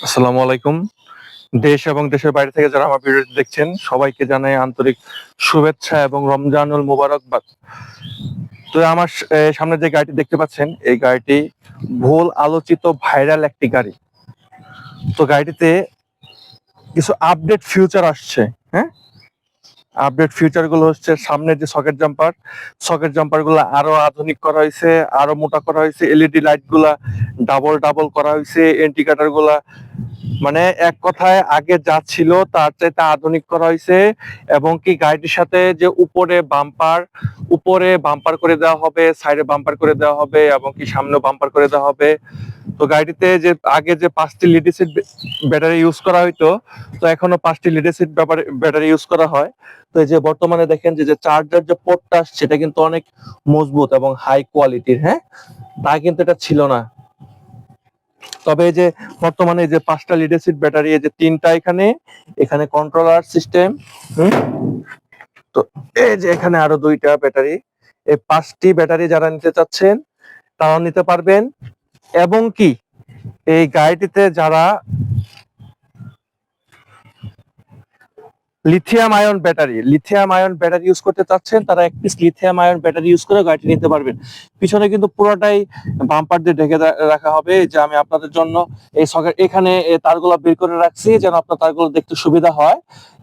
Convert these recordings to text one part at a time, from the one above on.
আসসালামু আলাইকুম। দেশ এবং দেশের বাইরে থেকে যারা আমার ভিডিওটি দেখছেন সবাইকে জানাই আন্তরিক শুভেচ্ছা এবং রমজানুল মুবারকবাদ। তো আমার সামনে যে গাড়িটি দেখতে পাচ্ছেন এই গাড়িটি বহুল আলোচিত ভাইরাল একটি গাড়ি। তো গাড়িটিতে কিছু আপডেট ফিউচার আসছে। হ্যাঁ, আপডেট ফিউচার গুলো হচ্ছে সামনের যে সকেট জাম্পার গুলো আরো আধুনিক করা হয়েছে, আরো মোটা করা হয়েছে, এলইডি লাইট গুলা ডাবল ডাবল করা হয়েছে, ইন্ডিকেটর গুলা মানে এক কথায় আগে যা ছিল তার চাইতে আধুনিক করা হয়েছে। এবং কি গাড়িটির সাথে যে উপরে বাম্পার করে দেওয়া হবে, সাইডে বাম্পার করে দেওয়া হবে এবং কি সামনে বাম্পার করে দেওয়া হবে। তো গাড়িটিতে যে আগে যে 5টি লিড অ্যাসিড ব্যাটারি ইউজ করা হইতো, তো এখনো 5টি লিড অ্যাসিড ব্যাটারি ইউজ করা হয়। তো এই যে বর্তমানে দেখেন যে চার্জার যে পোর্টটা সেটা কিন্তু অনেক মজবুত এবং হাই কোয়ালিটির। হ্যাঁ, তা কিন্তু এটা ছিল না। তবে এই যে বর্তমানে যে 5টা লিড অ্যাসিড ব্যাটারি, এই যে 3টা এখানে কন্ট্রোলার সিস্টেম। তো এই যে এখানে আরো 2টা ব্যাটারি, এই 5টি ব্যাটারি যারা নিতে চাচ্ছেন তারাও নিতে পারবেন। এবং কি এই গাড়িটিতে যারা লিথিয়াম আয়ন ব্যাটারি ইউজ করতে চাচ্ছেন তারা এক piece lithium ion battery use করে গাড়িটি নিতে পারবেন। পিছনে কিন্তু পুরোটাই বাম্পার দিয়ে ঢেকে রাখা হবে। যে আমি আপনাদের জন্য এই সকেট এখানে তারগুলো বের করে রাখছি যেন আপনার তারগুলো দেখতে সুবিধা হয়।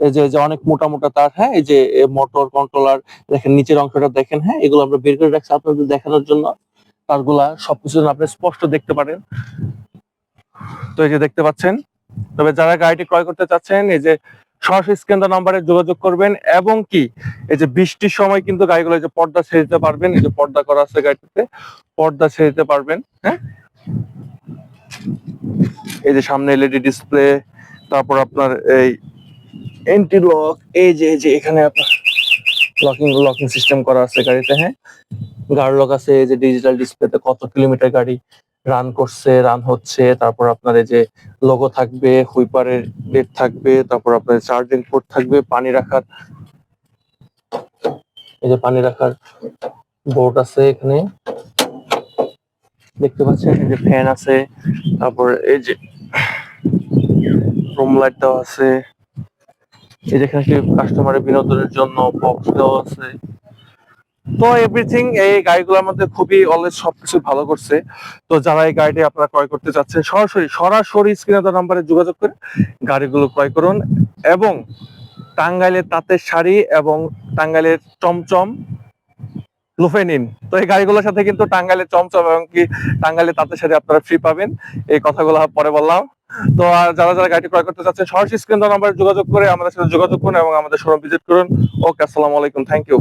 এই যে অনেক মোটা মোটা তার। হ্যাঁ, এই যে মোটর কন্ট্রোলার দেখেন, নিচের অংশটা দেখেন। হ্যাঁ, এগুলো আমরা বের করে রাখছি আপনাদের দেখানোর জন্য। তারগুলা সবকিছু যেন আপনি স্পষ্ট দেখতে পারেন। তো এই যে দেখতে পাচ্ছেন। তবে যারা গাড়িটি ক্রয় করতে চাচ্ছেন এই যে সরাসরি স্ক্রিন নাম্বারে যোগাযোগ করবেন। এবং কি এই যে বৃষ্টির সময় কিন্তু গাড়িগুলো যে পর্দা ছেড়ে দিতে পারবেন, এই যে পর্দা করা আছে গাড়িতে, পর্দা ছেড়ে দিতে পারবেন। হ্যাঁ, এই যে সামনে এলইডি ডিসপ্লে, তারপর আপনার এই এন্টি লক, এই যে এখানে আপনার লকিং সিস্টেম করা আছে গাড়িতে। হ্যাঁ, গার্ড লক আছে। এই যে ডিজিটাল ডিসপ্লেতে কত কিলোমিটার গাড়ি রান হচ্ছে। তারপর আপনার এই যে লোগো থাকবে, হুইপারের ডেট থাকবে, তারপর আপনার চার্জিং পোর্ট থাকবে, এই যে পানি রাখার বোর্ড আছে এখানে দেখতে পাচ্ছেন। এই যে ফ্যান আছে, তারপর এই যে রুম লাইট দেওয়া আছে। এই যে এখানে কাস্টমারের বিনোদনের জন্য বক্স দেওয়া আছে। তো এভরিথিং এই গাড়িগুলোর মধ্যে খুবই অলওয়েজ সবকিছু ভালো করছে। তো যারা এই গাড়িটি আপনারা ক্রয় করতে চাচ্ছেন সরাসরি স্ক্রিনে দেওয়া নাম্বারে যোগাযোগ করে গাড়িগুলো ক্রয় করুন। এবং টাঙ্গাইলের তাঁতের শাড়ি এবং টাঙ্গাইলের চমচম লুফে নিন। তো এই গাড়িগুলোর সাথে কিন্তু টাঙ্গাইলের চমচম এবং কি টাঙ্গাইলের তাঁতের শাড়ি আপনারা ফ্রি পাবেন। এই কথাগুলো পরে বললাম। তো আর যারা গাড়ি ক্রয় করতে চাচ্ছেন সরাসরি স্ক্রিনে দেওয়া নাম্বারে যোগাযোগ করে আমাদের সাথে যোগাযোগ করুন এবং আমাদের শোরুম ভিজিট করুন। ওকে, আসসালামু আলাইকুম, থ্যাংক ইউ।